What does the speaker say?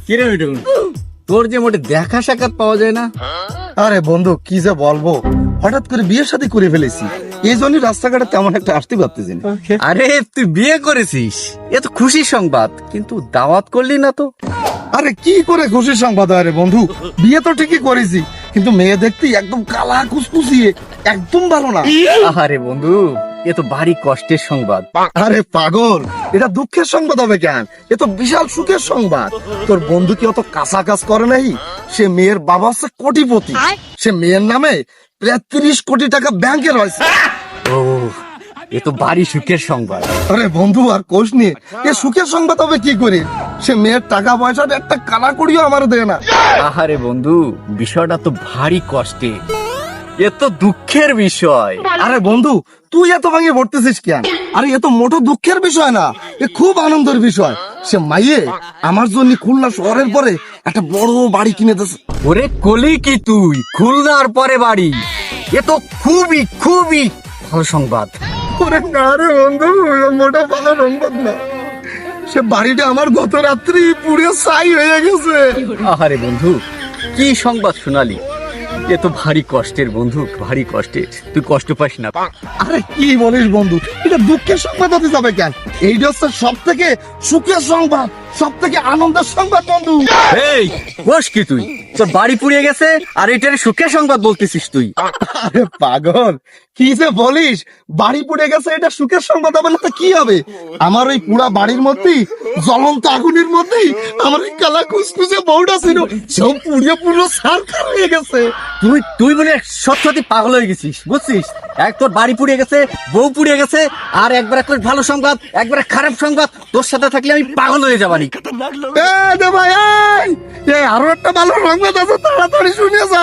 কিরে মিঠুন, তোর যে মোটে দেখা সাক্ষাৎ পাওয়া যায় না। আরে বন্ধু কি যে বলবো, হঠাৎ করে বিয়ের সাথে করে ফেলেছি, এই জন্যই রাস্তাঘাটে তেমন একটা আসতে পারতেছি না। আরে তুই বিয়ে করেছিস, এ তো খুশির সংবাদ, কিন্তু দাওয়াত করলি না তো। আরে কি করে খুশির সংবাদ হয় রে বন্ধু, বিয়ে তো ঠিকই করেছি, কিন্তু মেয়ে দেখতে একদম কালা কুসকুসিয়ে, একদম ভালো না। আরে বন্ধু, এ তো ভারী কষ্টের সংবাদ। আরে পাগল, এটা দুঃখের সংবাদ হবে কেন, এ তো বিশাল সুখের সংবাদ। তোর বন্ধু কি অত কাঁচা কাজ করে নাই? সে মেয়ের বাবা হচ্ছে কোটিপতি, সে মেয়ের নামে প্রায় 30 কোটি টাকা ব্যাংকে রয়েছে। ও, এ তো ভারী সুখের সংবাদ। আরে বন্ধু আর কোষ নিয়ে, এ সুখের সংবাদ হবে কি করে? সে মেয়ের টাকা পয়সার একটা কানা করিও আমার দেয় না। আহারে বন্ধু, বিষয়টা তো ভারী কষ্টে, এ তো দুঃখের বিষয়। আরে বন্ধু তুই এত ভাঙে পড়তেছিস কেন? আরে এ তো মোটো দুঃখের বিষয় না, এ খুব আনন্দের বিষয়। সে মাইয়ে আমার জন্য খুলনা শহরের পরে একটা বড় বাড়ি কিনে দিয়েছে। ওরে কলি কি তুই, খুলনার পরে বাড়ি, এ তো খুবই খুবই ভালো সংবাদ। ওরে না রে বন্ধু, মোটা ভালো সংবাদ না, সে বাড়িটা আমার গত রাত্রি পুড়ে ছাই হয়ে গেছে। আহারে বন্ধু, কি সংবাদ শোনালি, এ তো ভারী কষ্টের বন্ধু, ভারী কষ্টের, তুই কষ্ট পাস না। আরে কি বলিস বন্ধু, এটা দুঃখের সংবাদ হতে যাবে কেন? এইটা হচ্ছে সব থেকে সুখের সংবাদ, সব থেকে আনন্দের সংবাদ বন্ধু। এই বস কি তুই, তোর বাড়ি পুড়িয়ে গেছে আর এটার সুখের সংবাদ বলতেছিস তুই? আরে পাগল, কি যে বলিস, বাড়ি পুড়ে গেছে এটা সুখের সংবাদ হবে না তো কি হবে? আমার ওই পুরা বাড়ির মধ্যেই, জ্বলন্ত আগুনের মধ্যেই আমার ওই কালা কুসকুসে বউটা ছিল, সব পুড়িয়ে পুরো ছারখার হয়ে গেছে। তুই তুই বলে সত্যি পাগল হয়ে গেছিস, বুঝছিস? এক তোর বাড়ি পুড়িয়ে গেছে, বউ পুড়িয়ে গেছে, আর একবার একটা ভালো সংবাদ, একবার খারাপ সংবাদ, তোর সাথে থাকলে আমি পাগল হয়ে যাবানি। এ দে ভাই, এই আরো একটা ভালো সংবাদ আছে, তাড়াতাড়ি শুনে যা।